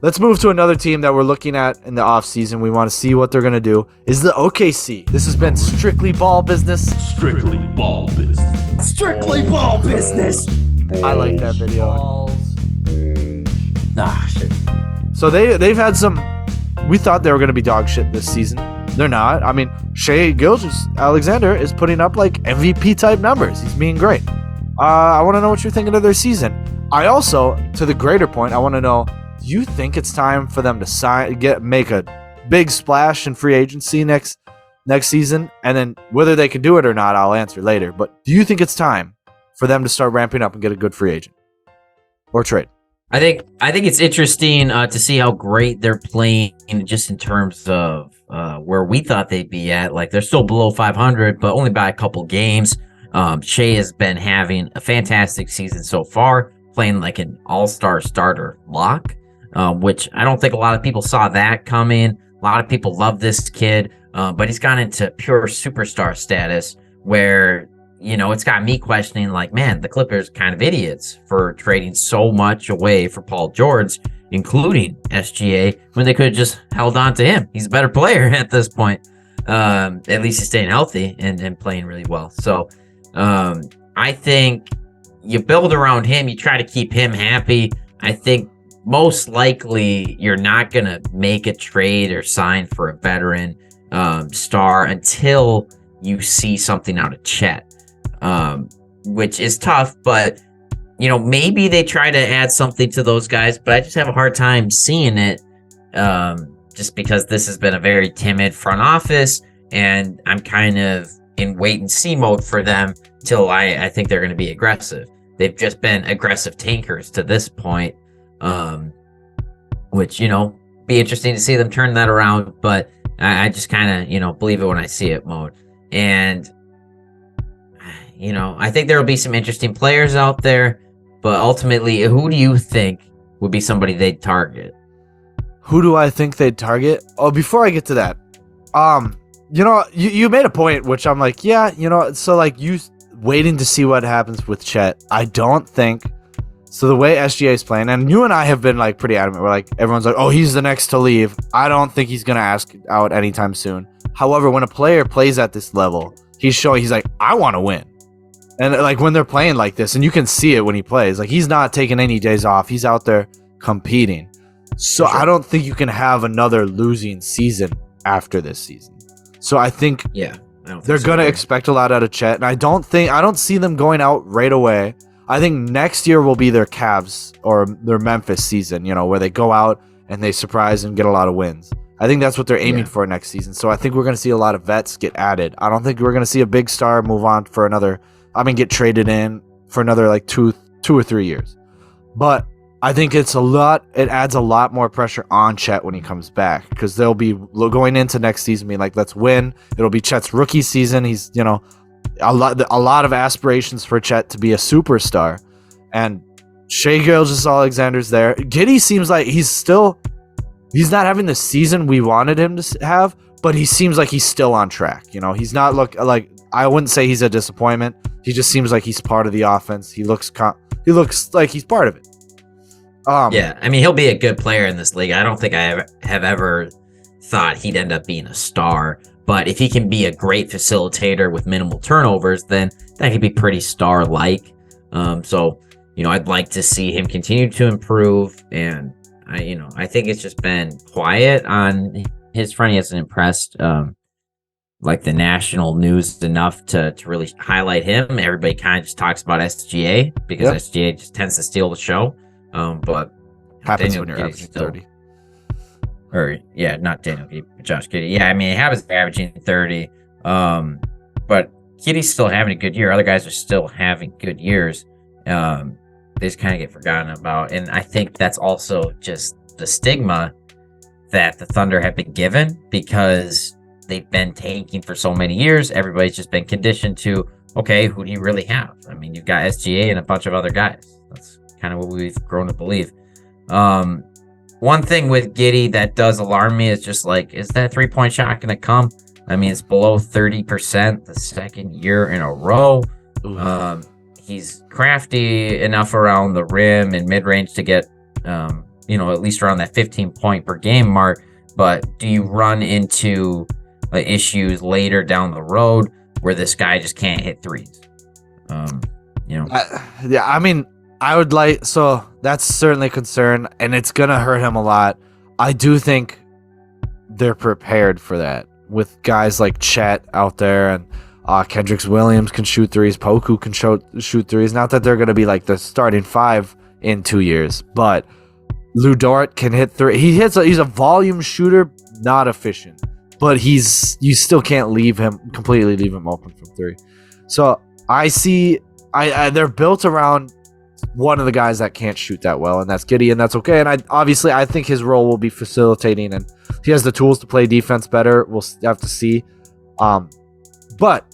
Let's move to another team that we're looking at in the offseason. We want to see what they're going to do. Is the OKC. This has been strictly ball business. Strictly ball business. Strictly ball business. I like that video. Shit. So they've had some. We thought they were going to be dog shit this season. They're not. I mean, Shai Gilgeous-Alexander is putting up like MVP type numbers. He's being great. I want to know what you're thinking of their season. I also, to the greater point, I want to know, do you think it's time for them to make a big splash in free agency next season? And then whether they can do it or not, I'll answer later. But do you think it's time for them to start ramping up and get a good free agent or trade? I think it's interesting to see how great they're playing just in terms of where we thought they'd be at. Like, they're still below 500, but only by a couple games. Shai has been having a fantastic season so far, playing like an all-star starter lock, which I don't think a lot of people saw that coming. A lot of people love this kid, but he's gone into pure superstar status where, you know, it's got me questioning, like, man, the Clippers kind of idiots for trading so much away for Paul George, including SGA, when they could have just held on to him. He's a better player at this point. At least he's staying healthy and playing really well. So I think you build around him, you try to keep him happy. I think most likely you're not going to make a trade or sign for a veteran star until you see something out of Chet. Which is tough, but you know, maybe they try to add something to those guys, but I just have a hard time seeing it, just because this has been a very timid front office, and I'm kind of in wait and see mode for them till I think they're going to be aggressive. They've just been aggressive tankers to this point, which, you know, be interesting to see them turn that around, but I just kind of, you know, believe it when I see it mode. And you know, I think there will be some interesting players out there, but ultimately, who do you think would be somebody they'd target? Who do I think they'd target? Oh, before I get to that, you know, you made a point, which I'm like, yeah, you know, so like you waiting to see what happens with Chet. I don't think so. The way SGA is playing, and you and I have been like pretty adamant. We're like, everyone's like, oh, he's the next to leave. I don't think he's gonna ask out anytime soon. However, when a player plays at this level, he's like, I want to win. And like when they're playing like this, and you can see it when he plays, like he's not taking any days off. He's out there competing. So sure. I don't think you can have another losing season after this season. So I think they're going to expect a lot out of Chet. And I don't see them going out right away. I think next year will be their Cavs or their Memphis season, you know, where they go out and they surprise and get a lot of wins. I think that's what they're aiming for next season. So I think we're going to see a lot of vets get added. I don't think we're going to see a big star move on for another, get traded in for another like two or 3 years. But I think it adds a lot more pressure on Chet when he comes back, because they'll be going into next season being like, let's win. It'll be Chet's rookie season. He's, you know, a lot of aspirations for Chet to be a superstar. And Shai Gilgeous-Alexander's there. Giddey seems like he's not having the season we wanted him to have, but he seems like he's still on track. You know, he's not I wouldn't say he's a disappointment. He just seems like he's part of the offense. He looks like he's part of it. Yeah, I mean, he'll be a good player in this league. I don't think I have ever thought he'd end up being a star, but if he can be a great facilitator with minimal turnovers, then that could be pretty star-like. So, you know, I'd like to see him continue to improve, and I think it's just been quiet on his front. He hasn't impressed like the national news enough to really highlight him. Everybody kind of just talks about SGA because SGA just tends to steal the show. But happens Daniel when you're Giddey's averaging 30. Not Daniel Giddey, but Josh Giddey. Yeah, I mean, he happens averaging 30. But Giddey's still having a good year. Other guys are still having good years. They just kind of get forgotten about. And I think that's also just the stigma that the Thunder have been given because they've been tanking for so many years. Everybody's just been conditioned to, okay, who do you really have? I mean, you've got SGA and a bunch of other guys. That's kind of what we've grown to believe. One thing with Giddey that does alarm me is just like, is that 3-point shot going to come? I mean, it's below 30% the second year in a row. He's crafty enough around the rim and mid-range to get, at least around that 15 point per game mark. But do you run into issues later down the road where this guy just can't hit threes? Yeah, I mean, so that's certainly a concern, and it's going to hurt him a lot. I do think they're prepared for that with guys like Chet out there, and Kendrick Williams can shoot threes. Poku can shoot threes. Not that they're going to be like the starting five in 2 years, but Lou Dort can hit three. He's a volume shooter, not efficient, but you still can't completely leave him open from three. So I see, they're built around one of the guys that can't shoot that well, and that's Giddey, and that's okay. And I think his role will be facilitating, and he has the tools to play defense better. We'll have to see. But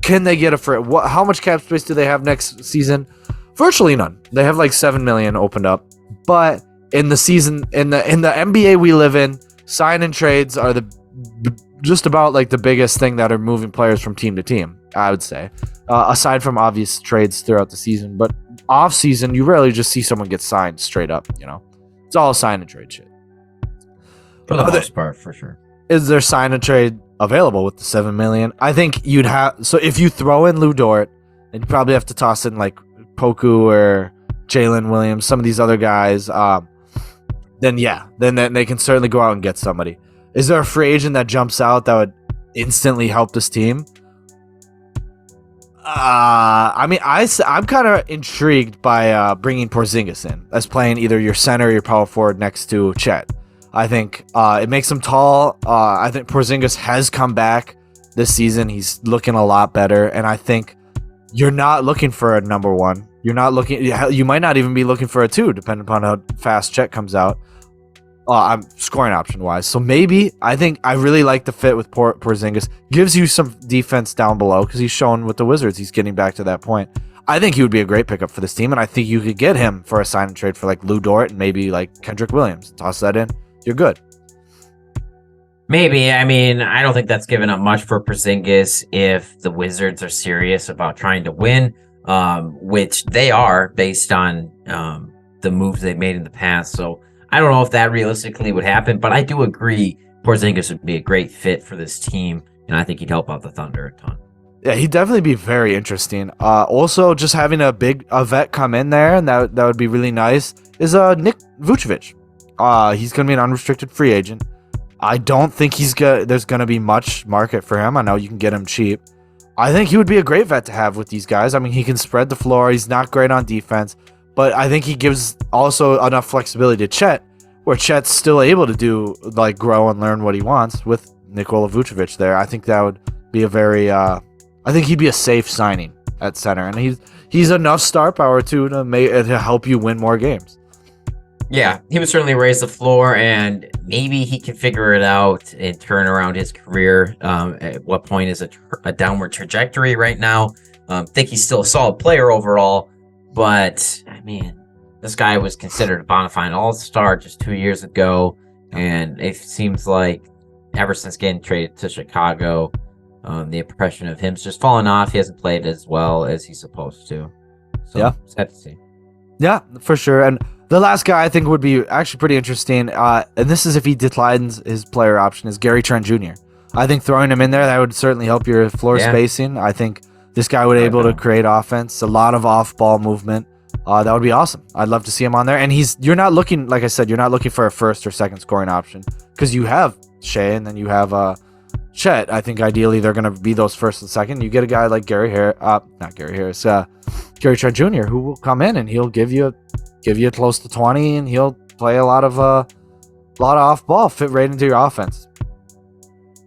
can they get how much cap space do they have next season? Virtually none. They have like $7 million opened up. But in the NBA we live in, sign and trades are just about like the biggest thing that are moving players from team to team, I would say. Aside from obvious trades throughout the season, but off season you rarely just see someone get signed straight up. It's all sign and trade shit for the most part, for sure. Is there sign and trade available with the $7 million? I think you'd have. So if you throw in Lou Dort, and you probably have to toss in like Poku or Jalen Williams, some of these other guys, then they can certainly go out and get somebody. Is there a free agent that jumps out that would instantly help this team? I mean, I'm kind of intrigued by bringing Porzingis in as playing either your center or your power forward next to Chet. I think it makes him tall. I think Porzingis has come back this season. He's looking a lot better, and I think you're not looking for a number one. You're not looking. You might not even be looking for a two, depending upon how fast Chet comes out. I'm scoring option wise. So maybe I think I really like the fit with Porzingis. Gives you some defense down below because he's shown with the Wizards he's getting back to that point. I think he would be a great pickup for this team, and I think you could get him for a sign and trade for like Lou Dort and maybe like Kendrick Williams. Toss that in. You're good. Maybe. I mean, I don't think that's giving up much for Porzingis if the Wizards are serious about trying to win, which they are based on the moves they made in the past. So I don't know if that realistically would happen, but I do agree Porzingis would be a great fit for this team, and I think he'd help out the Thunder a ton. Yeah, he'd definitely be very interesting. Also, just having a vet come in there, and that would be really nice, is Nick Vucevic. He's going to be an unrestricted free agent. I don't think there's going to be much market for him. I know you can get him cheap. I think he would be a great vet to have with these guys. I mean, he can spread the floor. He's not great on defense, but I think he gives also enough flexibility to Chet, where Chet's still able to do like grow and learn what he wants with Nikola Vucevic there. I think that would be I think he'd be a safe signing at center, and he's enough star power too to help you win more games. Yeah, he would certainly raise the floor, and maybe he can figure it out and turn around his career. At what point is a downward trajectory right now? Think he's still a solid player overall, but I mean, this guy was considered a bona fide all-star just 2 years ago, and it seems like ever since getting traded to Chicago, the impression of him's just fallen off. He hasn't played as well as he's supposed to. So, yeah, sad to see. Yeah, for sure. And the last guy I think would be actually pretty interesting, and this is if he declines his player option, is Gary Trent Jr. I think throwing him in there, that would certainly help your floor spacing. I think this guy would be able to create offense, a lot of off-ball movement. That would be awesome. I'd love to see him on there. And you're not looking, like I said, you're not looking for a first or second scoring option because you have Shea and then you have Chet. I think ideally they're going to be those first and second. You get a guy like Gary Trent Jr. who will come in and he'll give you close to 20 and he'll play a lot of off ball, fit right into your offense.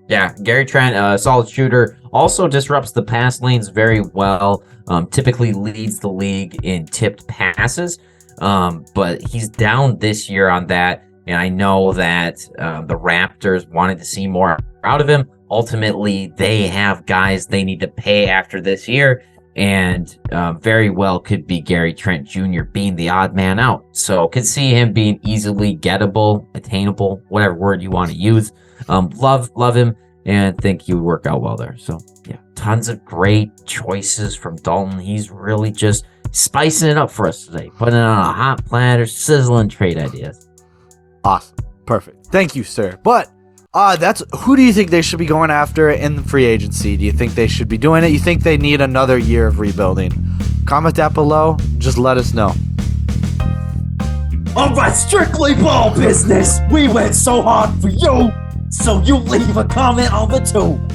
Yeah, Gary Trent, solid shooter, also disrupts the pass lanes very well. Typically leads the league in tipped passes, but he's down this year on that. And I know that the Raptors wanted to see more out of him. Ultimately, they have guys they need to pay after this year, and very well could be Gary Trent Jr. being the odd man out. So could see him being easily gettable, attainable, whatever word you want to use. Love him, and think he would work out well there. So yeah, tons of great choices from Dalton. He's really just spicing it up for us today, putting it on a hot platter, sizzling trade ideas. Awesome. Perfect. Thank you, sir. But that's who do you think they should be going after in the free agency? Do you think they should be doing it? You think they need another year of rebuilding? Comment that below. Just let us know. Alright, strictly ball business. We went so hard for you, so you leave a comment on the tube.